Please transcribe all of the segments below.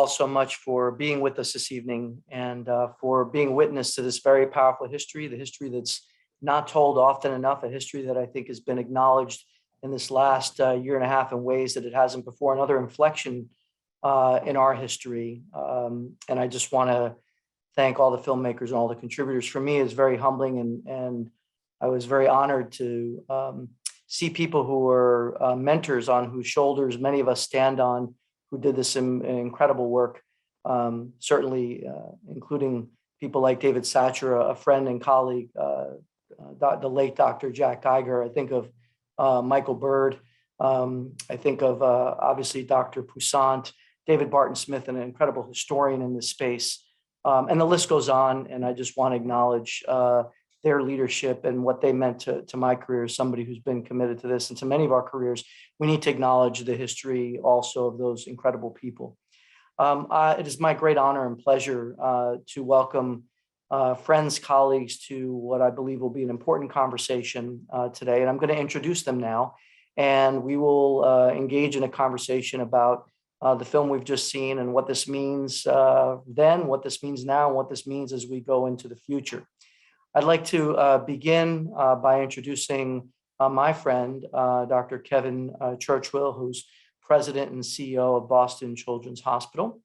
all so much for being with us this evening and for being witness to this very powerful history, the history that's not told often enough, a history that I think has been acknowledged in this last year and a half in ways that it hasn't before, another inflection in our history. And I just want to thank all the filmmakers and all the contributors. For me, it's very humbling, and I was very honored to see people who were mentors on whose shoulders many of us stand on, who did this incredible work, certainly including people like David Satcher, a friend and colleague, the late Dr. Jack Geiger. I think of Michael Bird. I think of obviously Dr. Poussaint, David Barton Smith, an incredible historian in this space. And the list goes on, and I just want to acknowledge their leadership and what they meant to my career as somebody who's been committed to this and to many of our careers. We need to acknowledge the history also of those incredible people. It is my great honor and pleasure to welcome friends, colleagues to what I believe will be an important conversation today. And I'm going to introduce them now, and we will engage in a conversation about the film we've just seen and what this means then, what this means now, and what this means as we go into the future. I'd like to begin by introducing my friend, Dr. Kevin Churchwell, who's president and CEO of Boston Children's Hospital.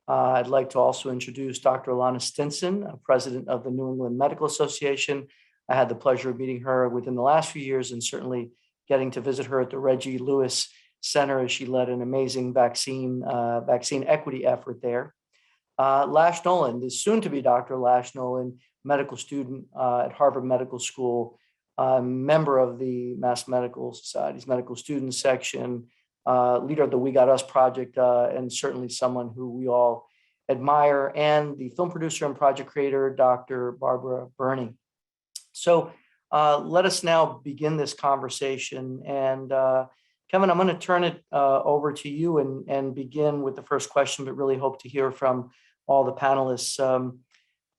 I'd like to also introduce Dr. Alana Stinson, president of the New England Medical Association. I had the pleasure of meeting her within the last few years and certainly getting to visit her at the Reggie Lewis Center as she led an amazing vaccine equity effort there. Lash Nolan, the soon-to-be Dr. Lash Nolan, medical student at Harvard Medical School, member of the Mass Medical Society's medical student section, leader of the We Got Us project, and certainly someone who we all admire, and the film producer and project creator, Dr. Barbara Burney. So let us now begin this conversation. And Kevin, I'm going to turn it over to you and begin with the first question, but really hope to hear from all the panelists.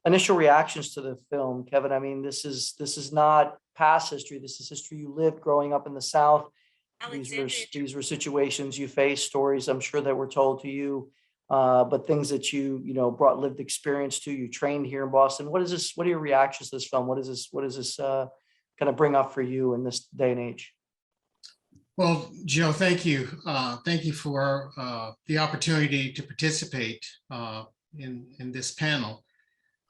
Initial reactions to the film, Kevin. I mean, this is not past history. This is history you lived growing up in the South. These were situations you faced, stories I'm sure that were told to you, but things that you brought lived experience to. You trained here in Boston. What is this? What are your reactions to this film? What is this kind of bring up for you in this day and age? Well, Joe, thank you. Thank you for the opportunity to participate in this panel.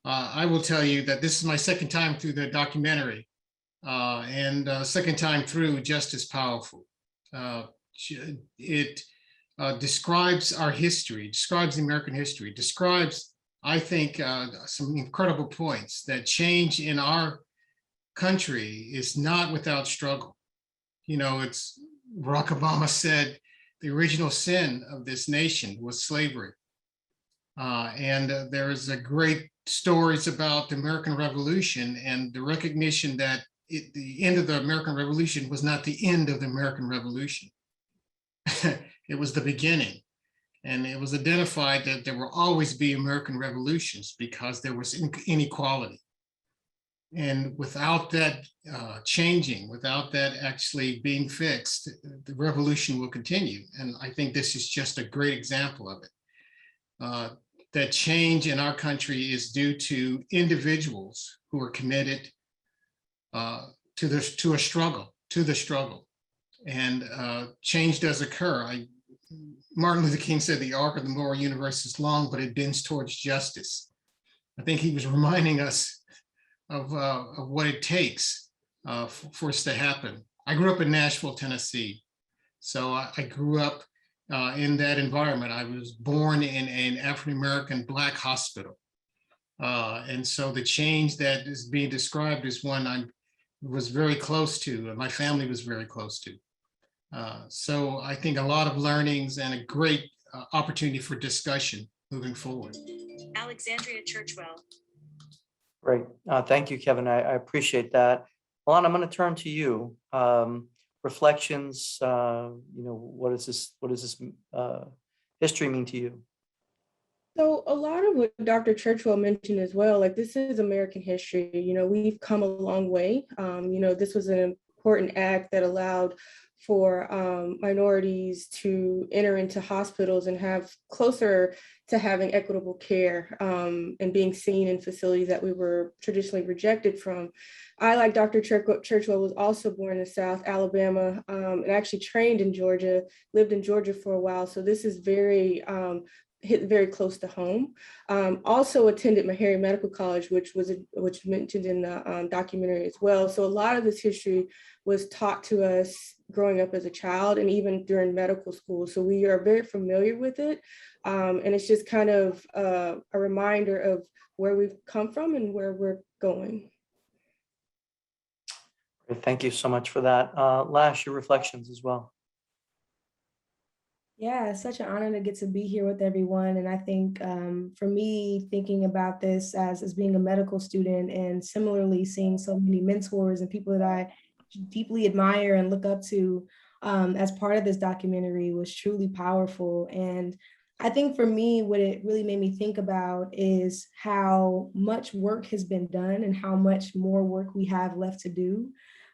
I will tell you that this is my second time through the documentary, and second time through just as powerful. It describes our history, describes the American history, describes, I think, some incredible points that change in our country is not without struggle. It's Barack Obama said the original sin of this nation was slavery. And there's a great stories about the American Revolution and the recognition that the end of the American Revolution was not the end of the American Revolution. It was the beginning. And it was identified that there will always be American revolutions because there was inequality. And without that changing, without that actually being fixed, the revolution will continue. And I think this is just a great example of it. That change in our country is due to individuals who are committed to the struggle. And change does occur. Martin Luther King said the arc of the moral universe is long, but it bends towards justice. I think he was reminding us of what it takes for us to happen. I grew up in Nashville, Tennessee. So I grew up in that environment. I was born in an African-American Black hospital. And so the change that is being described is one I was very close to, and my family was very close to. So I think a lot of learnings and a great opportunity for discussion moving forward. Alexandria Churchwell. Great. Thank you, Kevin. I appreciate that. Alana, I'm going to turn to you. Reflections, what does this history mean to you? So a lot of what Dr. Churchwell mentioned as well, like this is American history. We've come a long way. This was an important act that allowed for minorities to enter into hospitals and have closer to having equitable care and being seen in facilities that we were traditionally rejected from. I, like Dr. Churchwell, was also born in South Alabama and actually trained in Georgia, lived in Georgia for a while. So this is hit very close to home. Also attended Meharry Medical College, which mentioned in the documentary as well. So a lot of this history was taught to us growing up as a child and even during medical school. So we are very familiar with it. And it's just kind of a reminder of where we've come from and where we're going. Thank you so much for that. Lash, your reflections as well. Yeah, it's such an honor to get to be here with everyone. And I think for me, thinking about this as being a medical student and similarly seeing so many mentors and people that I deeply admire and look up to as part of this documentary was truly powerful. And I think for me, what it really made me think about is how much work has been done and how much more work we have left to do.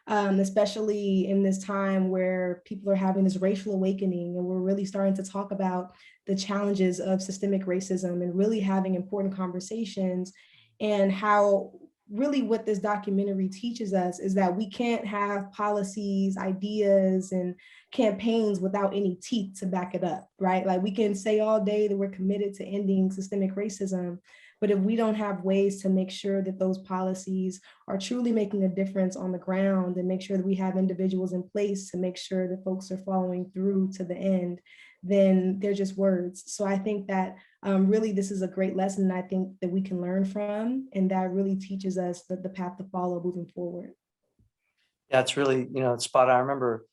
Especially in this time where people are having this racial awakening and we're really starting to talk about the challenges of systemic racism and really having important conversations, and how really what this documentary teaches us is that we can't have policies, ideas, and campaigns without any teeth to back it up, right? Like we can say all day that we're committed to ending systemic racism, but if we don't have ways to make sure that those policies are truly making a difference on the ground and make sure that we have individuals in place to make sure that folks are following through to the end, then they're just words. So I think that really this is a great lesson I think that we can learn from, and that really teaches us the path to follow moving forward. Yeah, it's really, it's spot on. I remember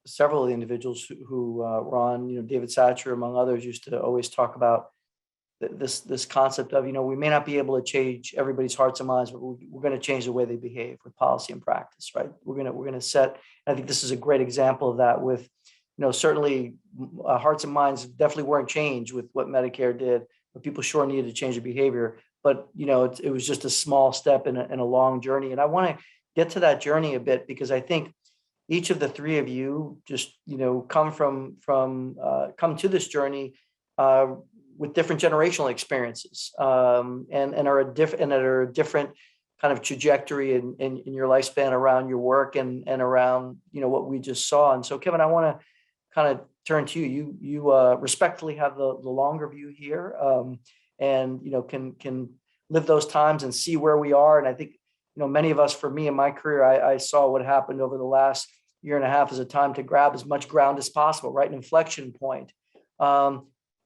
several of the individuals who were on, David Satcher, among others, used to always talk about this concept of, we may not be able to change everybody's hearts and minds, but we're going to change the way they behave with policy and practice, right? We're going to set. I think this is a great example of that. With, certainly hearts and minds definitely weren't changed with what Medicare did, but people sure needed to change their behavior. But it was just a small step in a long journey, and I want to get to that journey a bit because I think each of the three of you just come to this journey with different generational experiences, and are a different kind of trajectory in your lifespan around your work and around what we just saw. And so, Kevin, I want to kind of turn to you. You respectfully have the longer view here, and can live those times and see where we are. And I think many of us, for me in my career, I saw what happened over the last year and a half as a time to grab as much ground as possible, right? An inflection point.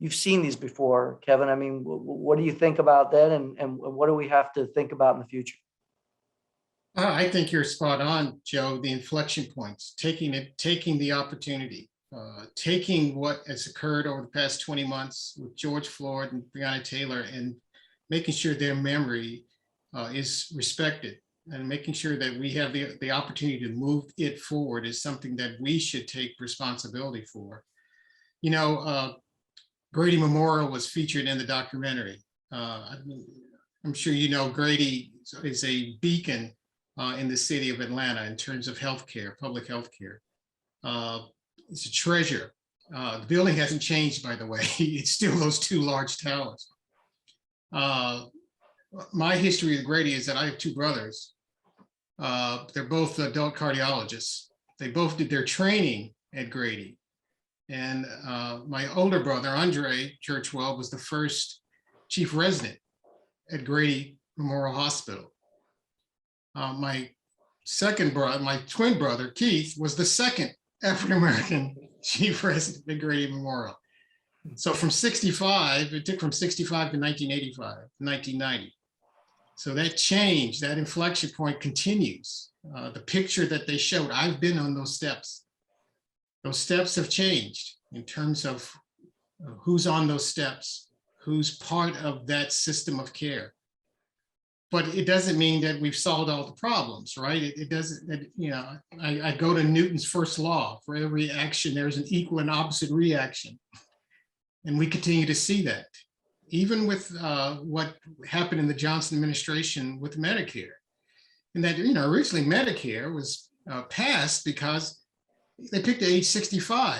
You've seen these before, Kevin. I mean, what do you think about that, and what do we have to think about in the future? I think you're spot on, Joe. The inflection points, taking the opportunity, taking what has occurred over the past 20 months with George Floyd and Breonna Taylor, and making sure their memory is respected, and making sure that we have the opportunity to move it forward is something that we should take responsibility for. Grady Memorial was featured in the documentary. I'm sure Grady is a beacon in the city of Atlanta in terms of healthcare, public healthcare. It's a treasure. The building hasn't changed, by the way. It's still those two large towers. My history with Grady is that I have two brothers. They're both adult cardiologists. They both did their training at Grady. And my older brother, Andre Churchwell, was the first chief resident at Grady Memorial Hospital. My twin brother, Keith, was the second African-American chief resident at Grady Memorial. So it took from 65 to 1985, 1990. So that change, that inflection point continues. The picture that they showed, I've been on those steps. Those steps have changed in terms of who's on those steps, who's part of that system of care. But it doesn't mean that we've solved all the problems, right? It doesn't, I go to Newton's first law. For every action, there's an equal and opposite reaction. And we continue to see that, even with what happened in the Johnson administration with Medicare. And that, originally Medicare was passed because they picked the age 65.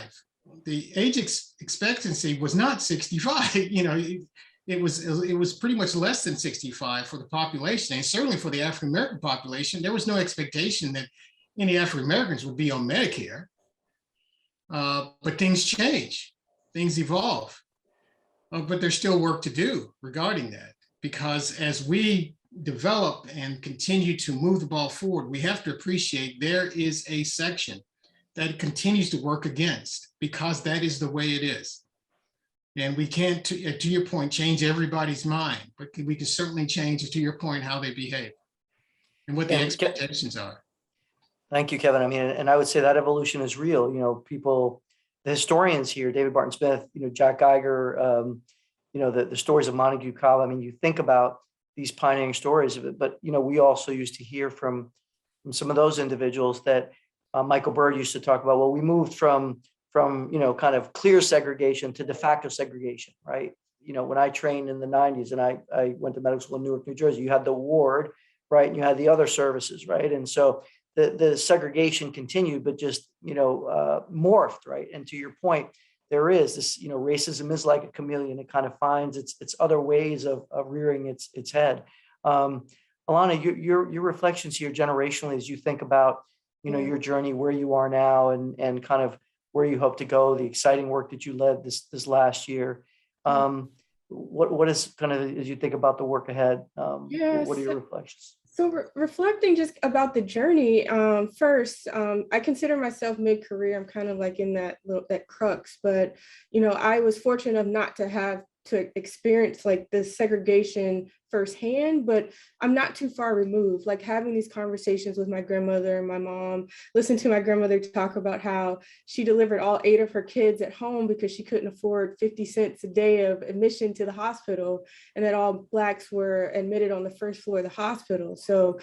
The age expectancy was not 65. It was pretty much less than 65 for the population, and certainly for the African American population, there was no expectation that any African Americans would be on Medicare. But things change, things evolve. But there's still work to do regarding that, because as we develop and continue to move the ball forward, we have to appreciate there is a section that continues to work against, because that is the way it is. And we can't, to your point, change everybody's mind, but we can certainly change, to your point, how they behave and what the And expectations are. Thank you, Kevin. I mean, and I would say that evolution is real. People, the historians here, David Barton Smith, Jack Geiger, the stories of Montague Cobb. I mean, you think about these pioneering stories of it, but we also used to hear from some of those individuals that Michael Bird used to talk about. Well, we moved from kind of clear segregation to de facto segregation, right? When I trained in the 90s and I went to medical school in Newark, New Jersey, you had the ward, right? And you had the other services, right? And so the segregation continued, but just, morphed, right? And to your point, there is this, racism is like a chameleon. It kind of finds its other ways of rearing its head. Alana, your reflections here generationally, as you think about, your journey, where you are now and kind of where you hope to go, the exciting work that you led this last year. What is kind of, as you think about the work ahead, what are your reflections? So reflecting just about the journey, first, I consider myself mid-career. I'm kind of like in that crux, but, I was fortunate enough not to have to experience like the segregation firsthand, but I'm not too far removed, like having these conversations with my grandmother and my mom, listen to my grandmother talk about how she delivered all 8 of her kids at home because she couldn't afford 50 cents a day of admission to the hospital, and that all Blacks were admitted on the first floor of the hospital. So,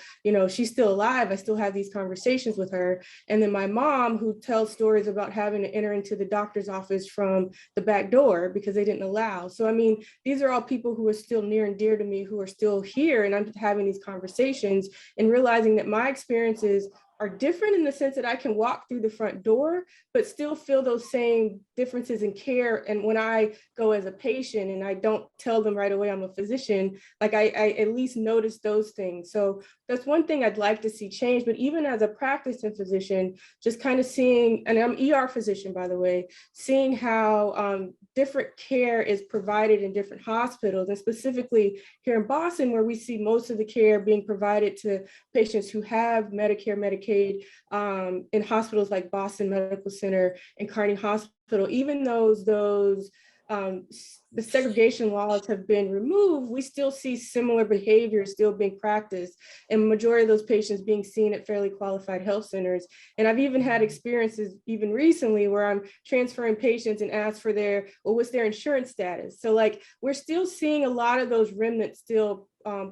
she's still alive. I still have these conversations with her. And then my mom, who tells stories about having to enter into the doctor's office from the back door because they didn't allow. So, I mean, these are all people who are still near and dear to me, who are still here, and I'm having these conversations and realizing that my experiences are different in the sense that I can walk through the front door, but still feel those same differences in care. And when I go as a patient and I don't tell them right away I'm a physician, like I at least notice those things. So that's one thing I'd like to see change. But even as a practicing physician, just kind of seeing, and I'm ER physician, by the way, seeing how different care is provided in different hospitals, and specifically here in Boston, where we see most of the care being provided to patients who have Medicare, Medicaid, in hospitals like Boston Medical Center and Carnegie Hospital. Even those the segregation laws have been removed, we still see similar behavior still being practiced, and majority of those patients being seen at fairly qualified health centers. And I've even had experiences even recently where I'm transferring patients and ask for what's their insurance status. So like, we're still seeing a lot of those remnants still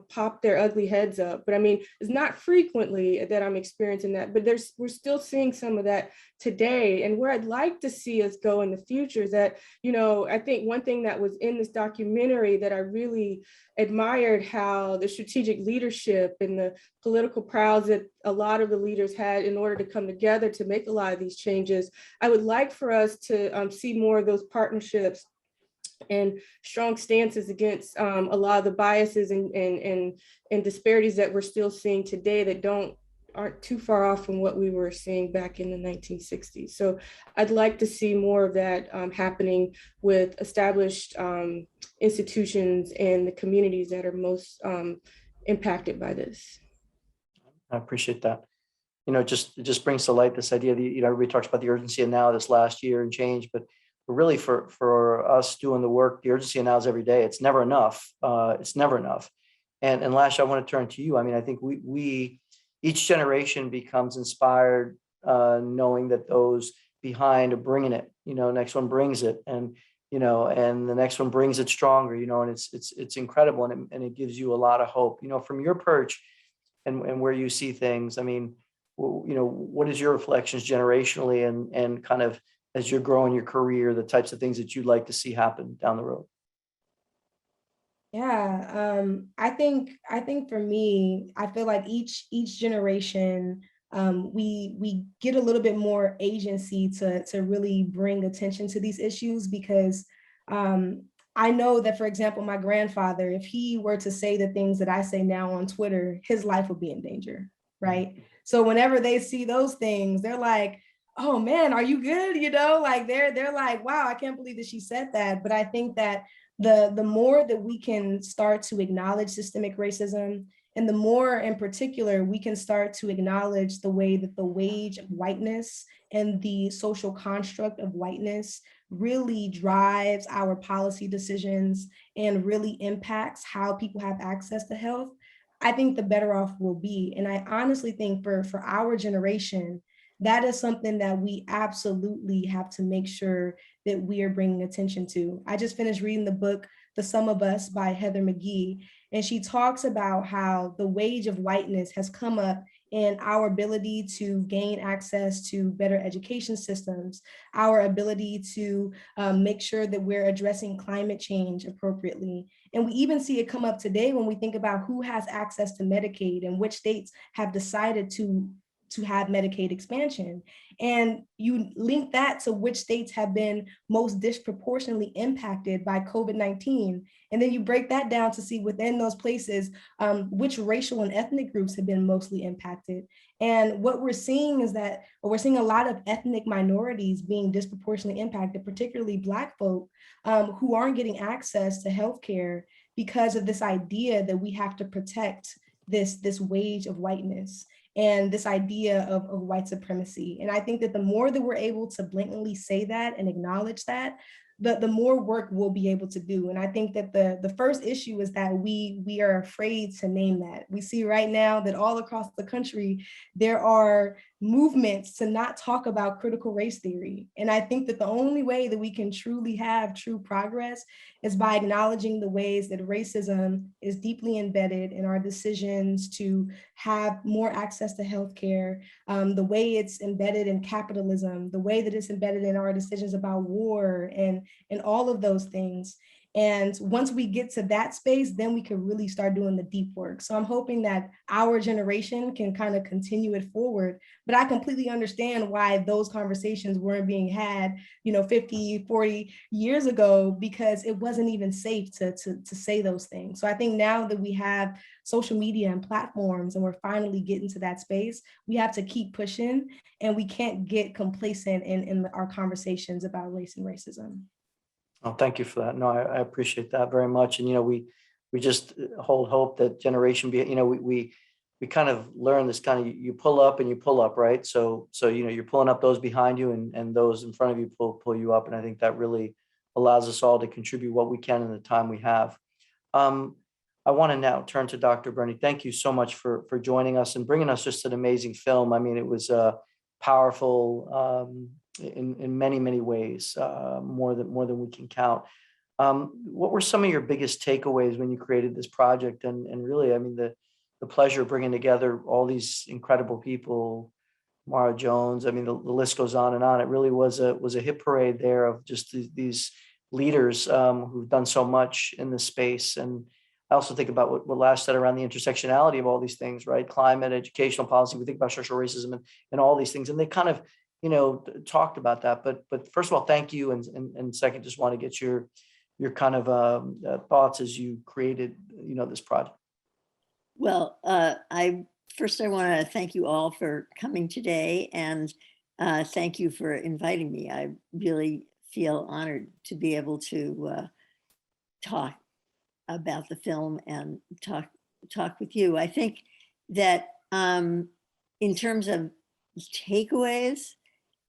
pop their ugly heads up. But I mean, it's not frequently that I'm experiencing that, but we're still seeing some of that today. And where I'd like to see us go in the future is that, I think one thing that was in this documentary that I really admired, how the strategic leadership and the political prowess that a lot of the leaders had in order to come together to make a lot of these changes. I would like for us to see more of those partnerships and strong stances against a lot of the biases and disparities that we're still seeing today that aren't too far off from what we were seeing back in the 1960s. So I'd like to see more of that happening with established institutions and the communities that are most impacted by this. I appreciate that. It just brings to light this idea that, everybody talks about the urgency of now, this last year and change, but really for us doing the work, the urgency of now is every day. It's never enough. It's never enough. And Lash, I want to turn to you. I mean, I think we each generation becomes inspired, knowing that those behind are bringing it, next one brings it, and the next one brings it stronger, and it's incredible. And it gives you a lot of hope, from your perch and where you see things. I mean, what is your reflections generationally and kind of as you're growing your career, the types of things that you'd like to see happen down the road? Yeah, I think for me, I feel like each generation we get a little bit more agency to really bring attention to these issues, because I know that, for example, my grandfather, if he were to say the things that I say now on Twitter, his life would be in danger, right? So whenever they see those things, they're like, oh man, are you good? You know, like they're like, wow, I can't believe that she said that. But I think that the more that we can start to acknowledge systemic racism, and the more in particular we can start to acknowledge the way that the wage of whiteness and the social construct of whiteness really drives our policy decisions and really impacts how people have access to health, I think the better off we'll be. And I honestly think for our generation, that is something that we absolutely have to make sure that we are bringing attention to. I just finished reading the book, The Sum of Us by Heather McGhee, and she talks about how the wage of whiteness has come up in our ability to gain access to better education systems, our ability to make sure that we're addressing climate change appropriately. And we even see it come up today when we think about who has access to Medicaid and which states have decided to have Medicaid expansion. And you link that to which states have been most disproportionately impacted by COVID-19. And then you break that down to see within those places which racial and ethnic groups have been mostly impacted. And what we're seeing is that, or we're seeing a lot of ethnic minorities being disproportionately impacted, particularly Black folk who aren't getting access to healthcare because of this idea that we have to protect this wage of whiteness and this idea of white supremacy. And I think that the more that we're able to blatantly say that and acknowledge that, the more work we'll be able to do. And I think that the first issue is that we are afraid to name that. We see right now that all across the country, there are movements to not talk about critical race theory. And I think that the only way that we can truly have true progress is by acknowledging the ways that racism is deeply embedded in our decisions to have more access to healthcare, the way it's embedded in capitalism, the way that it's embedded in our decisions about war and all of those things. And once we get to that space, then we can really start doing the deep work. So I'm hoping that our generation can kind of continue it forward. But I completely understand why those conversations weren't being had, 50, 40 years ago, because it wasn't even safe to say those things. So I think now that we have social media and platforms and we're finally getting to that space, we have to keep pushing, and we can't get complacent in our conversations about race and racism. Oh, thank you for that. No, I appreciate that very much. And, we just hold hope that generation be, we kind of learn this kind of, you pull up and you pull up, right? So, you're pulling up those behind you and those in front of you pull you up. And I think that really allows us all to contribute what we can in the time we have. I want to now turn to Dr. Burney. Thank you so much for joining us and bringing us just an amazing film. I mean, it was powerful, in many, many ways, more than we can count. What were some of your biggest takeaways when you created this project? And really, I mean, the pleasure of bringing together all these incredible people, Mara Jones, I mean, the list goes on and on. It really was a hit parade there of just these leaders who've done so much in this space. And I also think about what Lash said around the intersectionality of all these things, right? Climate, educational policy, we think about structural racism and all these things. And they kind of, talked about that. But first of all, thank you. And second, just want to get your kind of thoughts as you created, this project. Well, I want to thank you all for coming today, and thank you for inviting me. I really feel honored to be able to talk about the film and talk with you. I think that in terms of takeaways,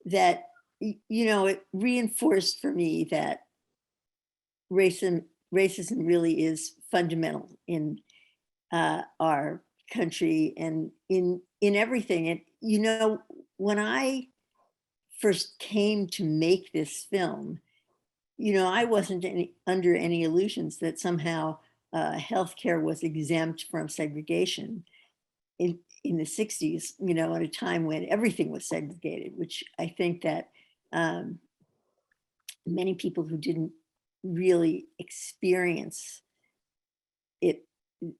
that it reinforced for me that racism really is fundamental in our country and in everything. And when I first came to make this film, I wasn't under any illusions that somehow healthcare was exempt from segregation in the 60s, at a time when everything was segregated, which I think that many people who didn't really experience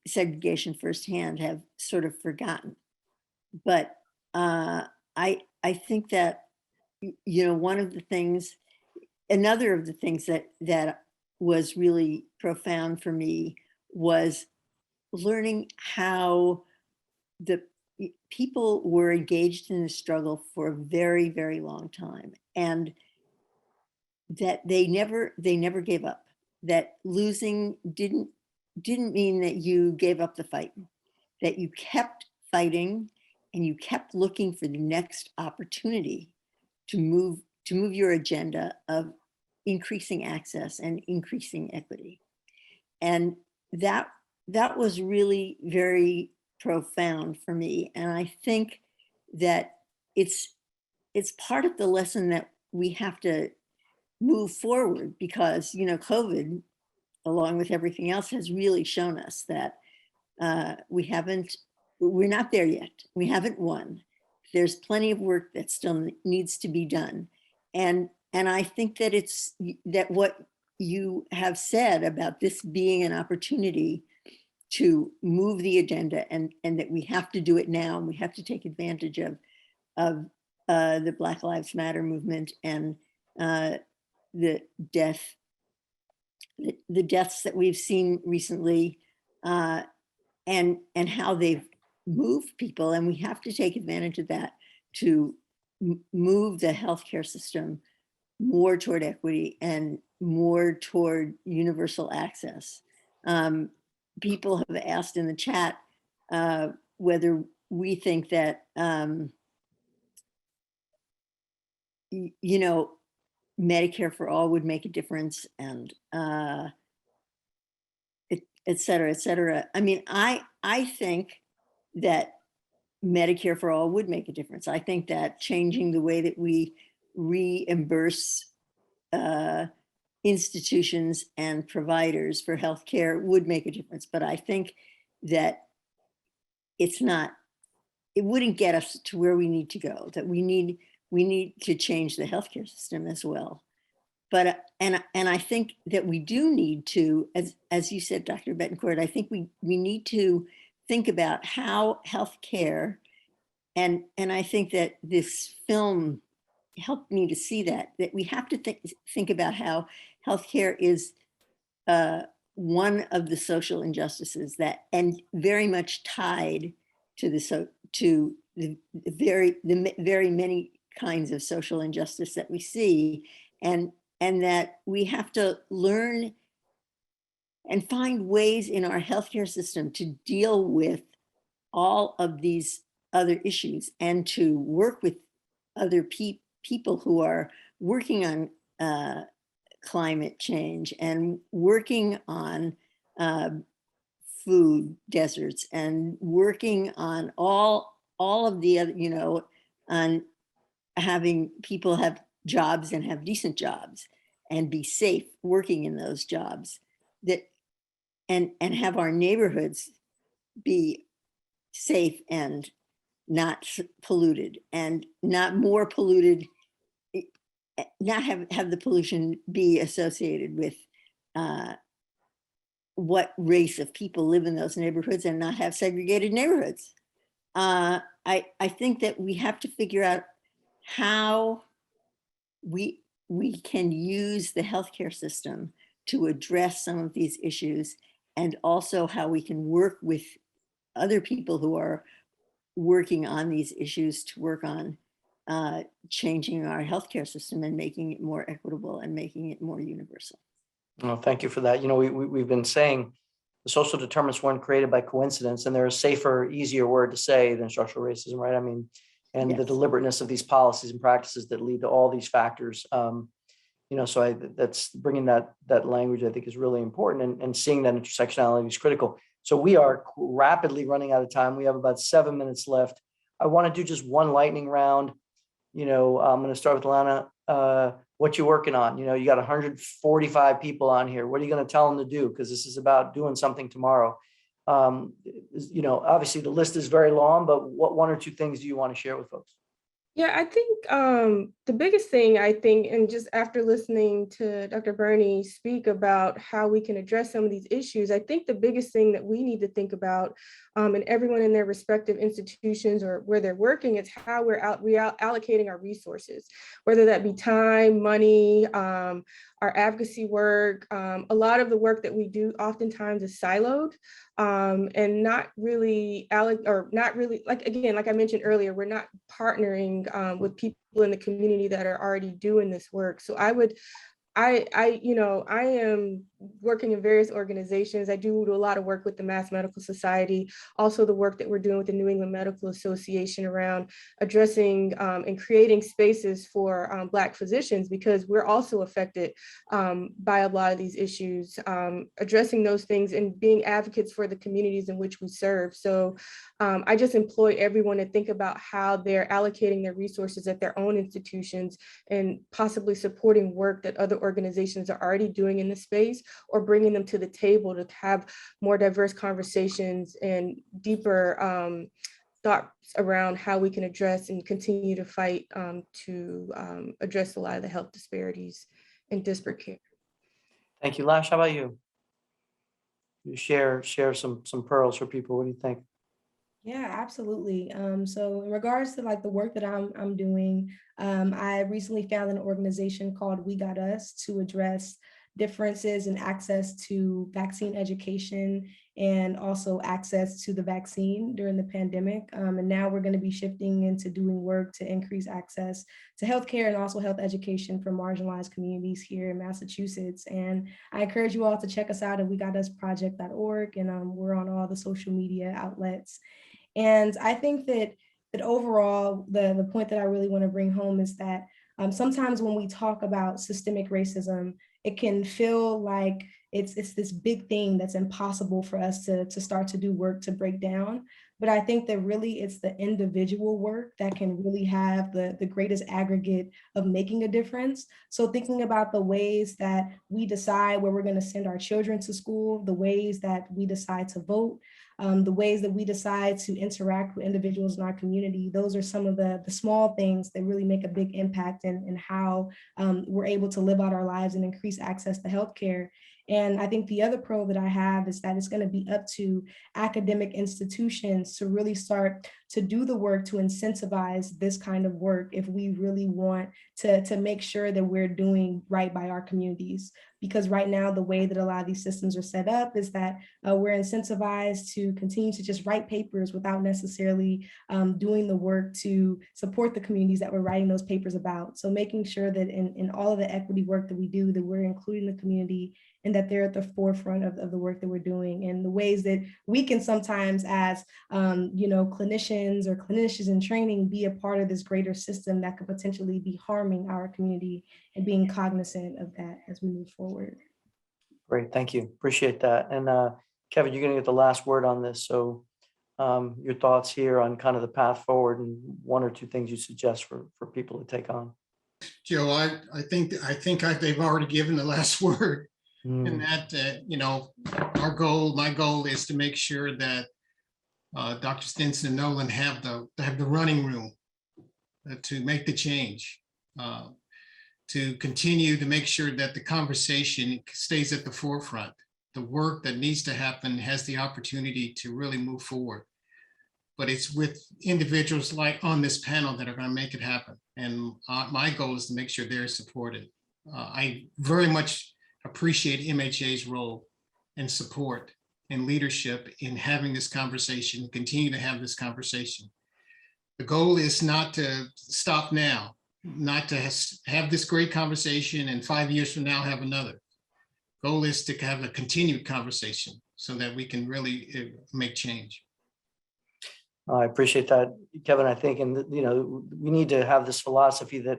segregation firsthand have sort of forgotten. But I think that, you know, another of the things that was really profound for me was learning how the people were engaged in the struggle for a very, very long time, and that they never gave up. That losing didn't mean that you gave up the fight, that you kept fighting and you kept looking for the next opportunity to move your agenda of increasing access and increasing equity. And that was really very profound for me. And I think that it's part of the lesson that we have to move forward, because, you know, COVID, along with everything else, has really shown us that we're not there yet. We haven't won. There's plenty of work that still needs to be done. And I think that that what you have said about this being an opportunity to move the agenda, and that we have to do it now, and we have to take advantage of the Black Lives Matter movement, and the deaths that we've seen recently, and how they've moved people. And we have to take advantage of that to move the healthcare system more toward equity and more toward universal access. People have asked in the chat whether we think that, you know, Medicare for all would make a difference, and et cetera, et cetera. I mean, I think that Medicare for all would make a difference. I think that changing the way that we reimburse institutions and providers for healthcare would make a difference. But I think that it wouldn't get us to where we need to go, that we need to change the healthcare system as well. But and I think that we do need to, as you said, Dr. Betancourt, I think we need to think about how healthcare, and I think that this film helped me to see that we have to think about how healthcare is one of the social injustices that, and very much tied to the very many kinds of social injustice that we see, and that we have to learn and find ways in our healthcare system to deal with all of these other issues, and to work with other people who are working on climate change, and working on food deserts, and working on all of the other, you know, on having people have jobs and have decent jobs and be safe working in those jobs, that and have our neighborhoods be safe and not polluted, and not more polluted, not have the pollution be associated with what race of people live in those neighborhoods, and not have segregated neighborhoods. I think that we have to figure out how we can use the healthcare system to address some of these issues, and also how we can work with other people who are working on these issues to work on changing our healthcare system and making it more equitable and making it more universal. Well, thank you for that. You know, we've been saying the social determinants weren't created by coincidence, and they're a safer, easier word to say than structural racism, right? I mean, and the Yes. deliberateness of these policies and practices that lead to all these factors. You know, so that's bringing that language, I think, is really important, and seeing that intersectionality is critical. So we are rapidly running out of time. We have about 7 minutes left. I want to do just one lightning round. You know, I'm going to start with Lana. What you working on? You know, you got 145 people on here. What are you going to tell them to do? Because this is about doing something tomorrow. You know, obviously the list is very long, but what one or two things do you want to share with folks? Yeah, I think the biggest thing I think, and just after listening to Dr. Burney speak about how we can address some of these issues, I think the biggest thing that we need to think about, and everyone in their respective institutions or where they're working, is how we're allocating our resources, whether that be time, money, our advocacy work. A lot of the work that we do oftentimes is siloed, and not really not really, like, again, like I mentioned earlier, we're not partnering with people in the community that are already doing this work. So I am working in various organizations. I do a lot of work with the Mass Medical Society, also the work that we're doing with the New England Medical Association around addressing and creating spaces for Black physicians, because we're also affected by a lot of these issues, addressing those things and being advocates for the communities in which we serve. So I just employ everyone to think about how they're allocating their resources at their own institutions and possibly supporting work that other organizations are already doing in the space, or bringing them to the table to have more diverse conversations and deeper thoughts around how we can address and continue to fight to address a lot of the health disparities and disparate care. Thank you. Lash, how about you? You share some pearls for people. What do you think? Yeah, absolutely. So in regards to like the work that I'm doing, I recently found an organization called We Got Us to address differences in access to vaccine education and also access to the vaccine during the pandemic. And now we're going to be shifting into doing work to increase access to healthcare and also health education for marginalized communities here in Massachusetts. And I encourage you all to check us out at wegotusproject.org, and we're on all the social media outlets. And I think that overall, the point that I really want to bring home is that sometimes when we talk about systemic racism, it can feel like it's this big thing that's impossible for us to start to do work to break down. But I think that really it's the individual work that can really have the greatest aggregate of making a difference. So thinking about the ways that we decide where we're going to send our children to school, the ways that we decide to vote, the ways that we decide to interact with individuals in our community, those are some of the small things that really make a big impact in how we're able to live out our lives and increase access to healthcare. And I think the other pro that I have is that it's going to be up to academic institutions to really start to do the work to incentivize this kind of work if we really want to make sure that we're doing right by our communities. Because right now, the way that a lot of these systems are set up is that we're incentivized to continue to just write papers without necessarily doing the work to support the communities that we're writing those papers about. So making sure that in all of the equity work that we do, that we're including the community and that they're at the forefront of the work that we're doing, and the ways that we can sometimes as clinicians or clinicians in training be a part of this greater system that could potentially be harming our community, and being cognizant of that as we move forward. Great, thank you. Appreciate that. And Kevin, you're going to get the last word on this. So your thoughts here on kind of the path forward and one or two things you suggest for people to take on. Joe, I think they've already given the last word. And that, my goal is to make sure that Dr. Stinson and Nolan have the running room to make the change, to continue to make sure that the conversation stays at the forefront. The work that needs to happen has the opportunity to really move forward. But it's with individuals like on this panel that are going to make it happen. And my goal is to make sure they're supported. I very much appreciate MHA's role and support and leadership in having this conversation, continue to have this conversation. The goal is not to stop now, not to have this great conversation and 5 years from now have another. Goal is to have a continued conversation so that we can really make change. I appreciate that, Kevin. I think, and we need to have this philosophy that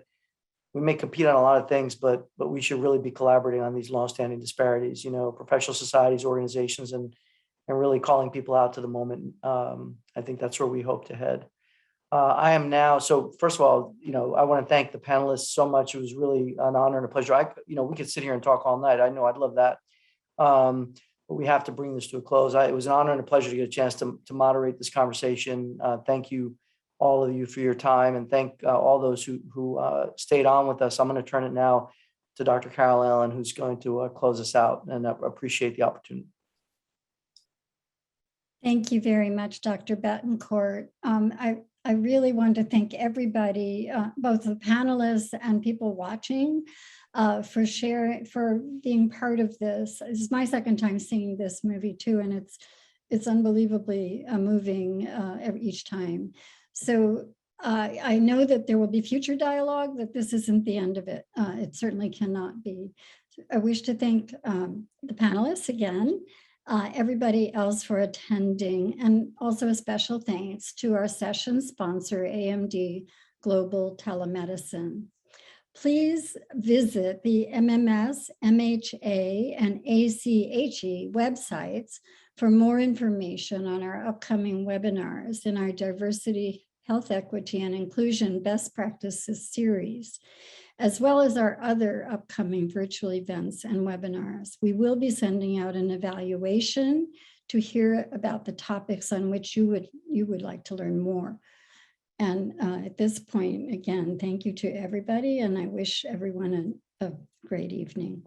we may compete on a lot of things, but we should really be collaborating on these longstanding disparities, professional societies, organizations, and really calling people out to the moment. I think that's where we hope to head. I am now. So first of all, I want to thank the panelists so much. It was really an honor and a pleasure. We could sit here and talk all night. I know I'd love that. But we have to bring this to a close. It was an honor and a pleasure to get a chance to moderate this conversation. Thank you all of you for your time and thank all those who stayed on with us. I'm going to turn it now to Dr. Carol Allen, who's going to close us out, and I appreciate the opportunity. Thank you very much, Dr. Betancourt. I really want to thank everybody, both the panelists and people watching, for being part of this. This is my second time seeing this movie too, and it's unbelievably moving each time. So I know that there will be future dialogue, that this isn't the end of it. It certainly cannot be. I wish to thank the panelists again, everybody else for attending, and also a special thanks to our session sponsor, AMD Global Telemedicine. Please visit the MMS, MHA, and ACHE websites for more information on our upcoming webinars in our Diversity, Health Equity, and Inclusion Best Practices series, as well as our other upcoming virtual events and webinars. We will be sending out an evaluation to hear about the topics on which you would like to learn more. And at this point, again, thank you to everybody, and I wish everyone a great evening.